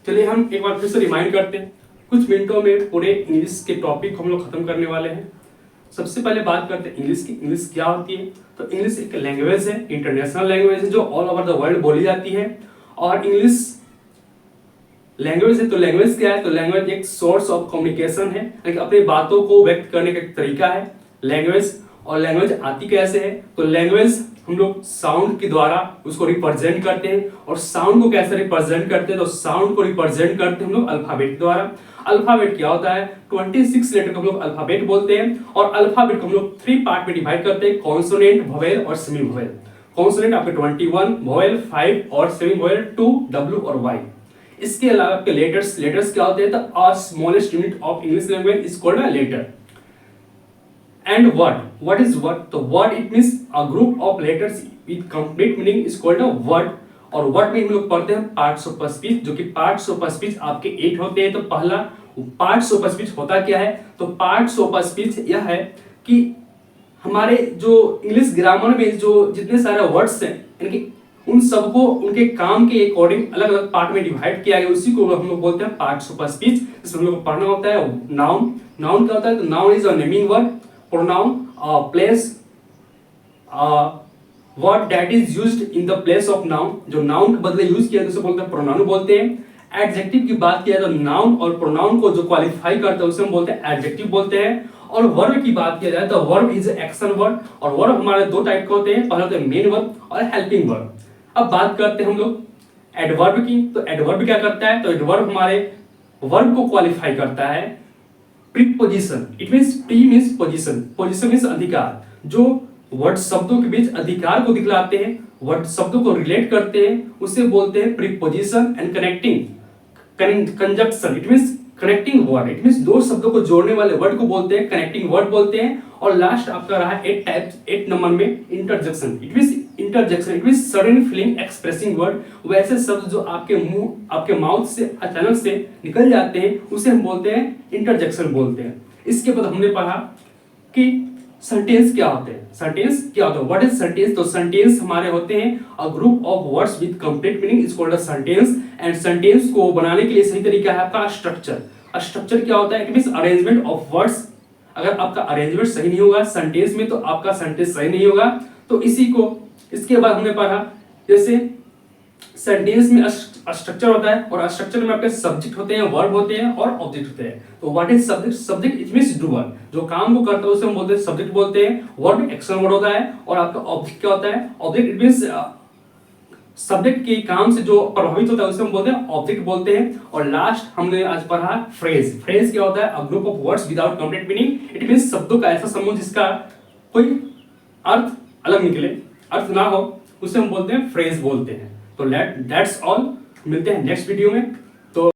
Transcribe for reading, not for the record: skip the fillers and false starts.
चलिए हम एक बार फिर से रिमाइंड करते हैं। कुछ मिनटों में पूरे इंग्लिश के टॉपिक हम लोग खत्म करने वाले हैं। सबसे पहले बात करते हैं इंग्लिश की। इंग्लिश क्या होती है? तो इंग्लिश एक लैंग्वेज है, इंटरनेशनल लैंग्वेज है जो ऑल ओवर द वर्ल्ड बोली जाती है। और इंग्लिश लैंग्वेज है तो लैंग्वेज क्या है? तो लैंग्वेज एक सोर्स ऑफ कम्युनिकेशन है, यानी अपनी बातों को व्यक्त करने का एक तरीका है लैंग्वेज। और लैंग्वेज आती कैसे है? तो लैंग्वेज हम लोग साउंड के द्वारा उसको रिप्रेजेंट करते हैं। और साउंड को कैसे रिप्रेजेंट करते हैं? तो साउंड को रिप्रेजेंट करते हैं हम लोग अल्फाबेट द्वारा। अल्फाबेट क्या होता है? 26 लेटर को हम लोग अल्फाबेट बोलते हैं। और अल्फाबेट को हम लोग 3 पार्ट में डिवाइड करते हैं, कॉन्सोनेंट, वोवेल और सेमी वोवेल। कॉन्सोनेंट आपके 21, वोवेल 5 और सेमी वोवेल 2, W और Y। इसके अलावा आपके लेटर्स क्या होते हैं? The smallest unit of English language is called a letter. And what is word? तो word it means a group of letters with complete meaning is called a word। और word में हम लोग पढ़ते हैं पार्ट्स ऑफ स्पीच, जो कि parts of speech आपके 8 होते हैं। तो पहला पार्ट्स ऑफ स्पीच होता क्या है? तो पार्ट्स ऑफ स्पीच यह है कि हमारे जो इंग्लिश ग्रामर में जो जितने सारे वर्ड्स हैं, यानी उन सबको उनके काम के अकॉर्डिंग अलग अलग पार्ट में डिवाइड किया गया, उसी को हम लोग बोलते हैं पार्ट्स ऑफ स्पीच। इसमें हम लोग को पढ़ना होता है नाउन। नाउन क्या होता है? तो noun is a naming word, pronoun, place, word that is used in the place of noun। जो noun के बदले यूज किया उसे बोलते हैं pronoun बोलते हैं। एडजेक्टिव की बात किया तो नाउन और प्रोनाउन को जो क्वालिफाई करता है उसे हम बोलते हैं एडजेक्टिव बोलते हैं। और वर्ब की बात किया जाए तो वर्ब इज एक्शन वर्ब। और वर्ब हमारे दो टाइप के होते हैं, पहला होता है मेन वर्ब और हेल्पिंग वर्ब। अब बात करते हैं हम लोग एडवर्ब की। तो एडवर्ब क्या करता है? तो एडवर्ब हमारे वर्ब को क्वालिफाई करता है। Preposition it means pre means position, position means अधिकार। जो वर्ड शब्दों के बीच अधिकार को दिखलाते हैं, वर्ड शब्दों को रिलेट करते हैं, उसे बोलते हैं preposition. And connecting conjunction it means connecting word, it means दो शब्दों को जोड़ने वाले वर्ड को बोलते हैं कनेक्टिंग वर्ड बोलते हैं। और लास्ट आपका रहा 8 नंबर में interjection it means interjection it means sudden feeling expressing word. वैसे शब्द जो आपके मुंह आपके माउथ से अचानक से निकल जाते हैं उसे हम बोलते हैं इंटरजेक्शन बोलते हैं। इसके बाद हमने पढ़ा कि सेंटेंस क्या होते हैं। सेंटेंस क्या होता है? What is sentence? तो सेंटेंस हमारे होते हैं a group of words with complete meaning is called a sentence. And sentence को बनाने के लिए सही तरीका है आपका स्ट्रक्चर। स्ट्रक्चर क्या होता है? It means arrangement of words. अगर आपका अरेंजमेंट सही नहीं होगा सेंटेंस में तो आपका सेंटेंस सही नहीं होगा। तो इसी को इसके बाद हमने पढ़ा जैसे सेंटेंस में स्ट्रक्चर होता है और स्ट्रक्चर में आपके सब्जेक्ट होते हैं, वर्ब होते हैं और ऑब्जेक्ट होते हैं। तो what is subject? Subject it means doer, जो काम को करता है उसे हम बोलते हैं सब्जेक्ट बोलते हैं। वर्ब एक्शन वर्ड होता है। और आपका ऑब्जेक्ट क्या होता है? ऑब्जेक्ट इट मींस सब्जेक्ट के काम से जो प्रभावित होता है उसे हम बोलते हैं ऑब्जेक्ट बोलते हैं। और लास्ट हमने आज पढ़ा फ्रेज। फ्रेज क्या होता है? A group of words without complete meaning it means शब्दों का ऐसा समूह जिसका कोई अर्थ अलग निकले, अर्थ ना हो, उसे हम बोलते हैं फ्रेज बोलते हैं। तो दैट्स ऑल। मिलते हैं नेक्स्ट वीडियो में।